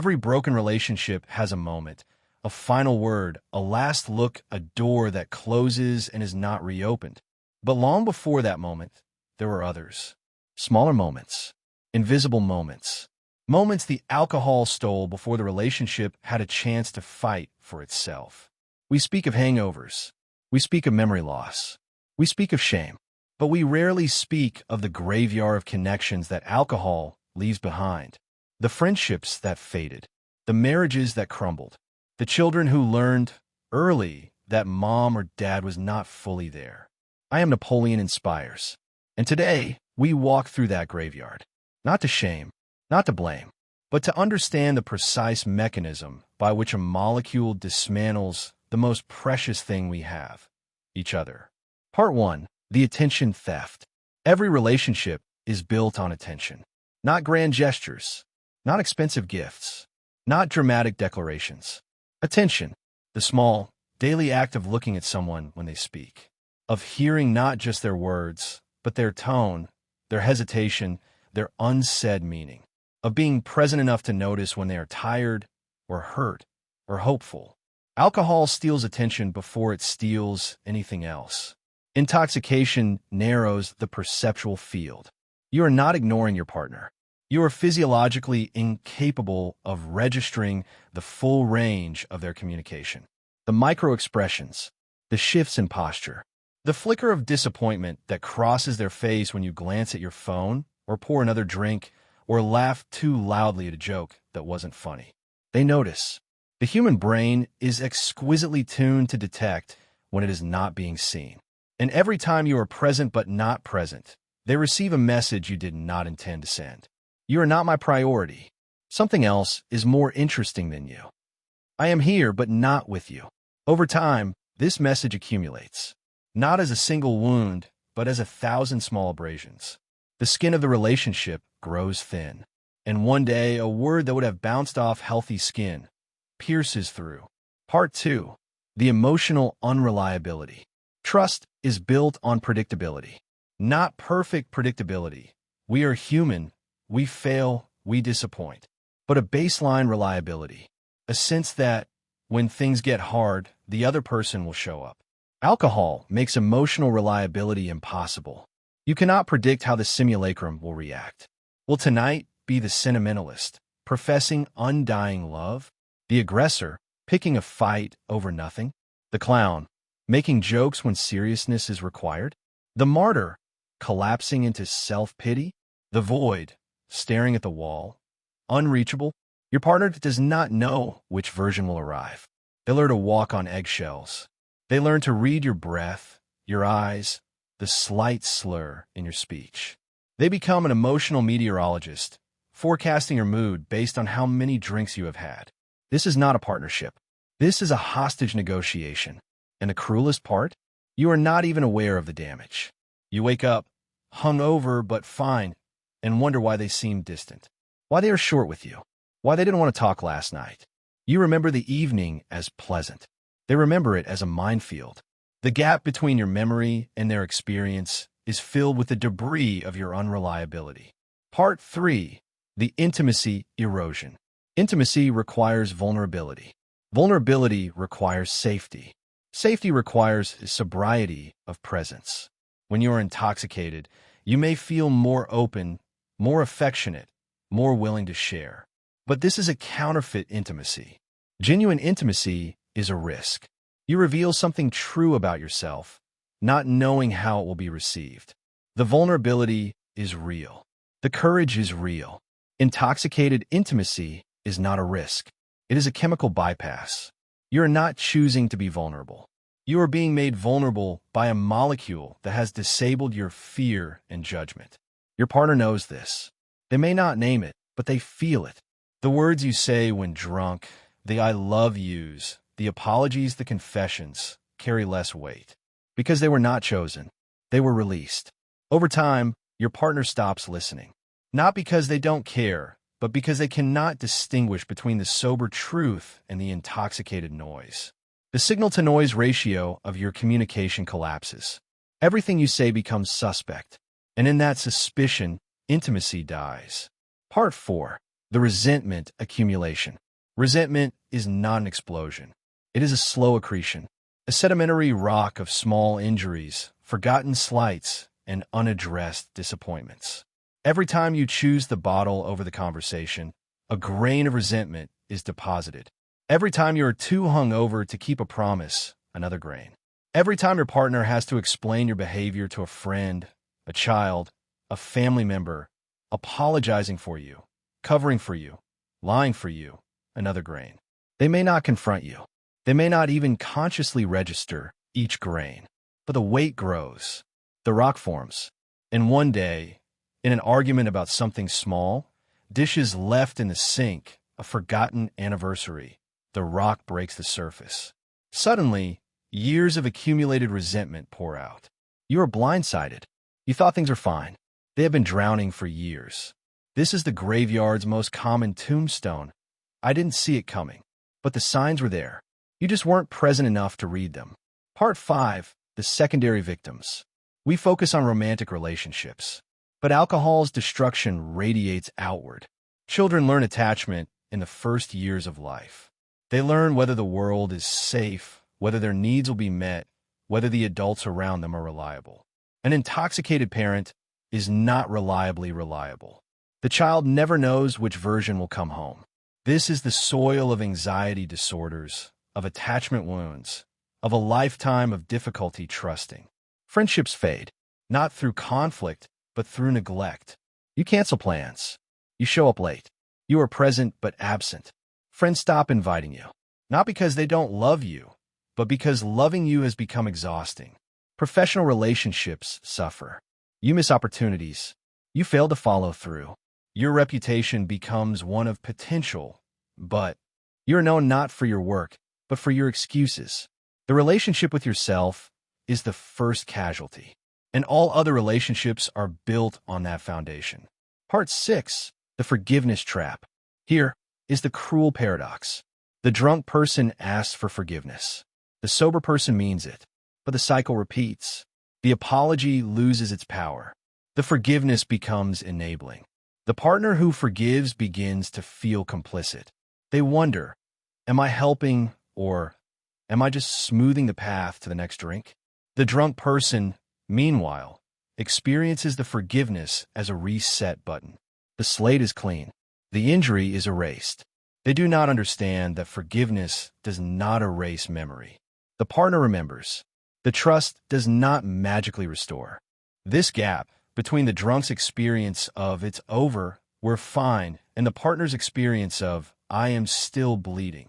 Every broken relationship has a moment, a final word, a last look, a door that closes and is not reopened. But long before that moment, there were others. Smaller moments, invisible moments, moments the alcohol stole before the relationship had a chance to fight for itself. We speak of hangovers. We speak of memory loss. We speak of shame. But we rarely speak of the graveyard of connections that alcohol leaves behind. The friendships that faded. The marriages that crumbled. The children who learned early that mom or dad was not fully there. I am Napoleon Inspires. And today, we walk through that graveyard. Not to shame, not to blame, but to understand the precise mechanism by which a molecule dismantles the most precious thing we have, each other. Part 1. The attention theft. Every relationship is built on attention. Not grand gestures, not expensive gifts, not dramatic declarations. Attention, the small, daily act of looking at someone when they speak, of hearing not just their words, but their tone, their hesitation, their unsaid meaning, of being present enough to notice when they are tired or hurt or hopeful. Alcohol steals attention before it steals anything else. Intoxication narrows the perceptual field. You are not ignoring your partner. You are physiologically incapable of registering the full range of their communication. The micro-expressions, the shifts in posture, the flicker of disappointment that crosses their face when you glance at your phone or pour another drink or laugh too loudly at a joke that wasn't funny. They notice. The human brain is exquisitely tuned to detect when it is not being seen. And every time you are present but not present, they receive a message you did not intend to send. You are not my priority. Something else is more interesting than you. I am here but not with you. Over time, this message accumulates, not as a single wound, but as 1,000 small abrasions. The skin of the relationship grows thin, and one day a word that would have bounced off healthy skin pierces through. Part 2. The emotional unreliability. Trust is built on predictability, not perfect predictability. We are human. We fail. We disappoint. But a baseline reliability, a sense that when things get hard, the other person will show up. Alcohol makes emotional reliability impossible. You cannot predict how the simulacrum will react. Will tonight be the sentimentalist, professing undying love? The aggressor, picking a fight over nothing? The clown, making jokes when seriousness is required? The martyr, collapsing into self-pity? The void, staring at the wall, unreachable? Your partner does not know which version will arrive. They learn to walk on eggshells. They learn to read your breath, your eyes, the slight slur in your speech. They become an emotional meteorologist, forecasting your mood based on how many drinks you have had. This is not a partnership. This is a hostage negotiation. And the cruelest part? You are not even aware of the damage. You wake up, hungover but fine, and wonder why they seem distant, why they are short with you, why they didn't want to talk last night. You remember the evening as pleasant. They remember it as a minefield. The gap between your memory and their experience is filled with the debris of your unreliability. Part 3. The intimacy erosion. Intimacy requires vulnerability. Vulnerability requires safety. Safety requires sobriety of presence. When you are intoxicated, you may feel more open, more affectionate, more willing to share. But this is a counterfeit intimacy. Genuine intimacy is a risk. You reveal something true about yourself, not knowing how it will be received. The vulnerability is real. The courage is real. Intoxicated intimacy is not a risk. It is a chemical bypass. You are not choosing to be vulnerable. You are being made vulnerable by a molecule that has disabled your fear and judgment. Your partner knows this. They may not name it, but they feel it. The words you say when drunk, the I love yous, the apologies, the confessions, carry less weight. Because they were not chosen. They were released. Over time, your partner stops listening. Not because they don't care, but because they cannot distinguish between the sober truth and the intoxicated noise. The signal-to-noise ratio of your communication collapses. Everything you say becomes suspect, and in that suspicion, intimacy dies. Part 4. The resentment accumulation. Resentment is not an explosion. It is a slow accretion, a sedimentary rock of small injuries, forgotten slights, and unaddressed disappointments. Every time you choose the bottle over the conversation, a grain of resentment is deposited. Every time you are too hungover to keep a promise, another grain. Every time your partner has to explain your behavior to a friend, a child, a family member, apologizing for you, covering for you, lying for you, another grain. They may not confront you. They may not even consciously register each grain, but the weight grows. The rock forms. And one day, in an argument about something small, dishes left in the sink, a forgotten anniversary, the rock breaks the surface. Suddenly, years of accumulated resentment pour out. You are blindsided. You thought things were fine. They have been drowning for years. This is the graveyard's most common tombstone. I didn't see it coming, but the signs were there. You just weren't present enough to read them. Part 5. The secondary victims. We focus on romantic relationships, but alcohol's destruction radiates outward. Children learn attachment in the first years of life. They learn whether the world is safe, whether their needs will be met, whether the adults around them are reliable. An intoxicated parent is not reliably reliable. The child never knows which version will come home. This is the soil of anxiety disorders, of attachment wounds, of a lifetime of difficulty trusting. Friendships fade, not through conflict, but through neglect. You cancel plans. You show up late. You are present but absent. Friends stop inviting you, not because they don't love you, but because loving you has become exhausting. Professional relationships suffer. You miss opportunities. You fail to follow through. Your reputation becomes one of potential, but you are known not for your work, but for your excuses. The relationship with yourself is the first casualty, and all other relationships are built on that foundation. Part 6. The forgiveness trap. Here is the cruel paradox. The drunk person asks for forgiveness. The sober person means it, but the cycle repeats. The apology loses its power. The forgiveness becomes enabling. The partner who forgives begins to feel complicit. They wonder, am I helping, or am I just smoothing the path to the next drink? The drunk person, meanwhile, experiences the forgiveness as a reset button. The slate is clean. The injury is erased. They do not understand that forgiveness does not erase memory. The partner remembers. The trust does not magically restore. This gap between the drunk's experience of "it's over, we're fine," and the partner's experience of "I am still bleeding"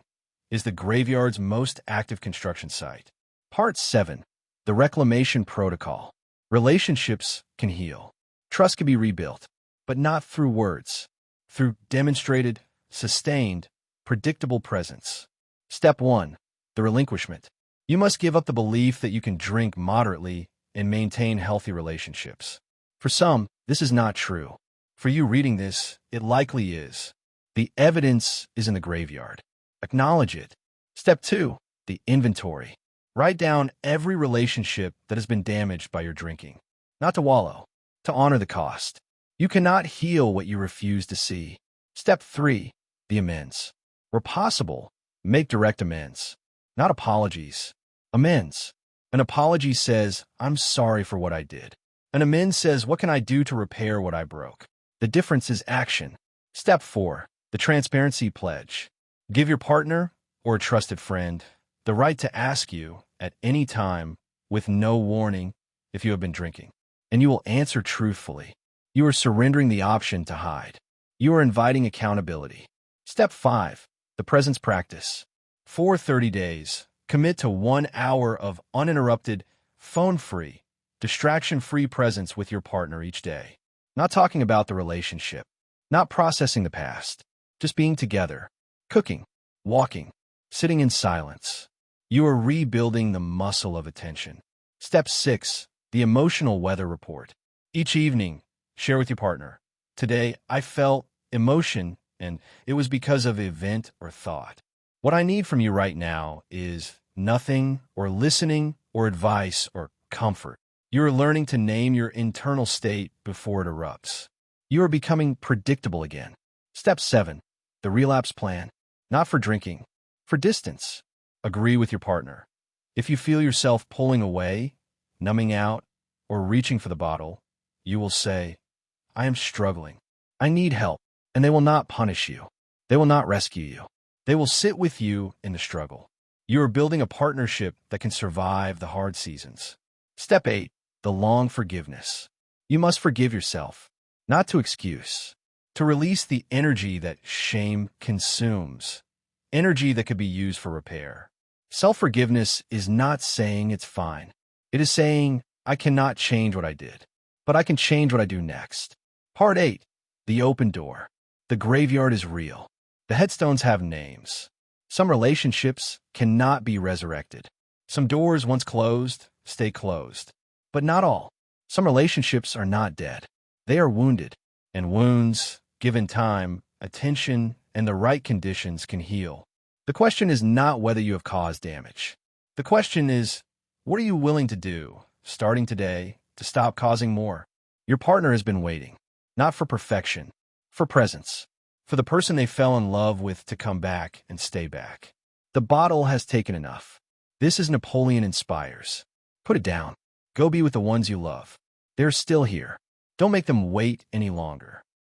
is the graveyard's most active construction site. Part 7. The reclamation protocol. Relationships can heal. Trust can be rebuilt, but not through words, through demonstrated, sustained, predictable presence. Step 1. The relinquishment. You must give up the belief that you can drink moderately and maintain healthy relationships. For some, this is not true. For you reading this, it likely is. The evidence is in the graveyard. Acknowledge it. Step 2. The inventory. Write down every relationship that has been damaged by your drinking. Not to wallow, to honor the cost. You cannot heal what you refuse to see. Step 3. The amends. Where possible, make direct amends. Not apologies. Amends. An apology says, "I'm sorry for what I did." An amends says, "What can I do to repair what I broke?" The difference is action. Step 4. The transparency pledge. Give your partner, or a trusted friend, the right to ask you at any time, with no warning, if you have been drinking. And you will answer truthfully. You are surrendering the option to hide. You are inviting accountability. Step 5. The presence practice. For 30 days, commit to 1 hour of uninterrupted, phone-free, distraction-free presence with your partner each day. Not talking about the relationship, not processing the past, just being together, cooking, walking, sitting in silence. You are rebuilding the muscle of attention. Step 6. The emotional weather report. Each evening, share with your partner. Today, I felt emotion, and it was because of event or thought. What I need from you right now is nothing, or listening, or advice, or comfort. You are learning to name your internal state before it erupts. You are becoming predictable again. Step 7. The relapse plan. Not for drinking, for distance. Agree with your partner. If you feel yourself pulling away, numbing out, or reaching for the bottle, you will say, I am struggling. I need help. And they will not punish you. They will not rescue you. They will sit with you in the struggle. You are building a partnership that can survive the hard seasons. Step 8. The long forgiveness. You must forgive yourself, not to excuse, to release the energy that shame consumes, energy that could be used for repair. Self-forgiveness is not saying it's fine. It is saying, I cannot change what I did, but I can change what I do next. Part 8. The open door. The graveyard is real. The headstones have names. Some relationships cannot be resurrected. Some doors once closed stay closed. But not all. Some relationships are not dead. They are wounded. And wounds, given time, attention, and the right conditions, can heal. The question is not whether you have caused damage. The question is, what are you willing to do, starting today, to stop causing more? Your partner has been waiting, not for perfection, for presence, for the person they fell in love with to come back and stay back. The bottle has taken enough. This is Napoleon Inspires. Put it down. Go be with the ones you love. They're still here. Don't make them wait any longer.